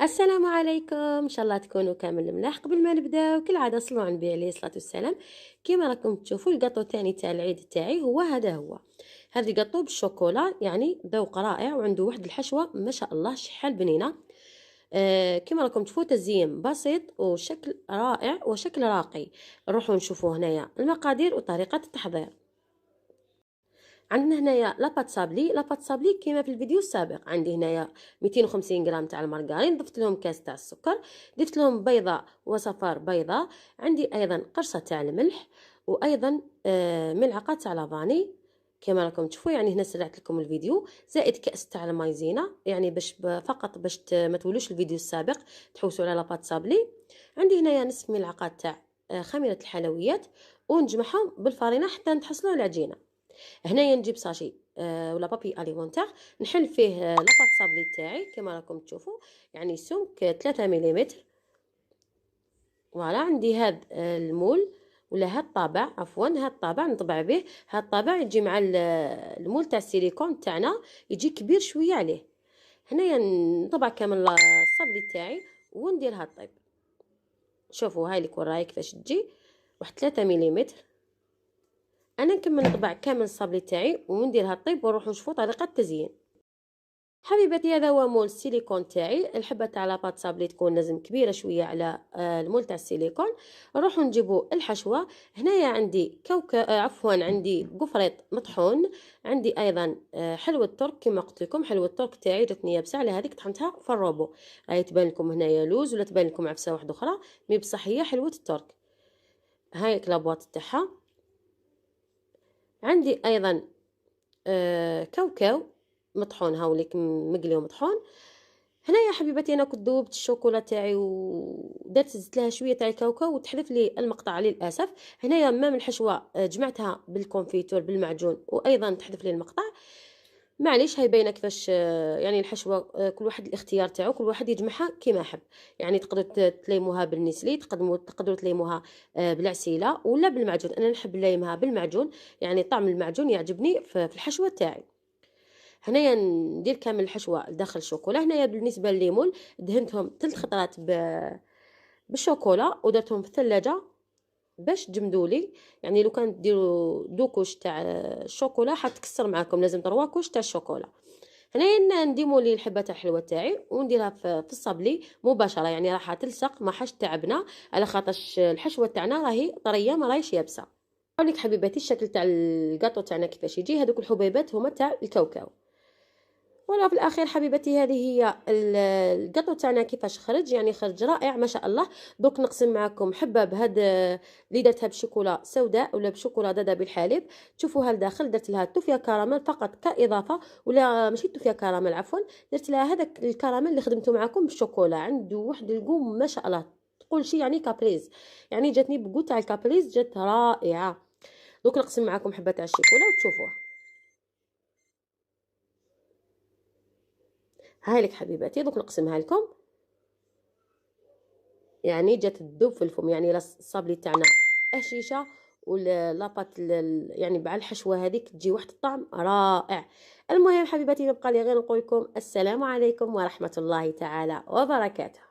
السلام عليكم، ان شاء الله تكونوا كامل ملاح. قبل ما نبداو كالعاده صلوا على النبي عليه الصلاه والسلام. كيما راكم تشوفوا الكاطو تاعي تاع العيد تاعي هو هذا هذا الكاطو بالشوكولا، يعني ذوق رائع وعنده واحد الحشوه ما شاء الله شحال بنينه. كيما راكم تشوفوا تزيين بسيط وشكل رائع وشكل راقي. نروحوا نشوفوا هنايا المقادير وطريقه التحضير. عندنا هنايا لاباط صابلي كيما في الفيديو السابق. عندي هنايا 250 غرام تاع المارغرين، ضفت لهم كاس تاع السكر، ضفت لهم بيضه وصفار بيضه. عندي ايضا قرصه تاع الملح، وايضا ملعقه تاع لافاني كما راكم تشوفوا. يعني هنا سرعت لكم الفيديو، زائد كاس تاع المايزينا، يعني فقط باش ما تولوش الفيديو السابق تحوسوا على لاباط صابلي. عندي هنايا نصف ملعقه تاع خميره الحلويات، ونجمعهم بالفرينه حتى نتحصلوا على العجينه. هنايا نجيب ساشي ولا بابي اليمونتير، نحل فيه لاباط صابلي تاعي كما راكم تشوفوا، يعني سمك 3 ملم. فوالا عندي هاد المول ولا هاد الطابع، عفوا هاد الطابع نطبع به. هاد الطابع يجي مع المول تاع السيليكون تاعنا، يجي كبير شويه عليه. هنايا نطبع كامل الصابلي تاعي ونديرها طيب. شوفوا هاي لك وراي كيفاش تجي، واحد 3 ملم. انا نكمل نطبع كامل الصابلي تاعي ونديرها طيب، ونروح نشوفوا طريقه التزيين. حبيبتي هذا هو مول السيليكون تاعي. الحبه تاع لاباط صابلي تكون لازم كبيره شويه على المول تاع السيليكون. نروحوا نجيبوا الحشوه. هنايا عندي عفوا عندي قفريط مطحون. عندي ايضا حلوه ترك كما قلت لكم. حلوه ترك تاعي جاتني يابسه، على هذيك طحنتها في الروبو. راهي تبان لكم هنايا لوز ولا تبان لكم عفسه واحده اخرى، مي بصح هي حلوه الترك. هاي كلابواط تاعها. عندي ايضا كاوكاو مطحون، هاوليك مقلي ومطحون. هنا يا حبيبتي انا كنت ذوبت الشوكولا تاعي ودرت زدت لها شويه تاع الكاوكاو وتحذف لي المقطع للاسف. هنايا مام الحشوه جمعتها بالكونفيتور بالمعجون، وايضا تحذف لي المقطع. معليش هاي باينه كيفاش يعني الحشوه كل واحد الاختيار تاعو، كل واحد يجمعها كيما حب. يعني تقدروا تليموها بالنسلي، تقدروا تليموها بالعسيله ولا بالمعجون. انا نحب نليمها بالمعجون، يعني طعم المعجون يعجبني في الحشوه تاعي. هنايا ندير كامل الحشوه داخل الشوكولا. هنايا بالنسبه لليمون دهنتهم 3 خطرات بالشوكولا ودرتهم في الثلاجه باش تجمدوا لي. يعني لو كان ديروا دوكوش تاع الشوكولا حتكسر معاكم، لازم 3 كوش تاع الشوكولا. هنايا نديمو لي الحبه تاع الحلوه تاعي ونديرها في الصابلي مباشره، يعني راح تلصق ما حاش تعبنا، على خاطرش الحشوه تاعنا راهي طريه ما راهيش يابسه. هاوليك حبيباتي الشكل تاع الكاطو تاعنا كيفاش يجي. هذوك الحبيبات هما تاع الكاوكاو. ولا في الاخير حبيبتي هذه هي القطو تاعنا كيفاش خرج، يعني خرج رائع ما شاء الله. دوك نقسم معكم حبه بهاد اللي درتها بشوكولا سوداء ولا بشوكولا ضاده بالحليب. تشوفوها لداخل درت لها توفيا كراميل فقط كاضافه، ولا ماشي توفيا كراميل عفوا، درت لها هذاك الكراميل اللي خدمته معكم بالشوكولا. عنده واحد القوم ما شاء الله، تقول شي يعني كابريز، يعني جاتني بقو تاع الكابريز، جات رائعه. دوك نقسم معكم حبه تاع الشوكولا وتشوفوها. هاي لك حبيباتي دوك نقسمها لكم. يعني جات تذوب في الفم، يعني الصابلي تاعنا هشيشه واللاباط يعني مع الحشوه هذيك تجي واحد الطعم رائع. المهم حبيباتي ما بقى لي غير نقول لكم السلام عليكم ورحمه الله تعالى وبركاته.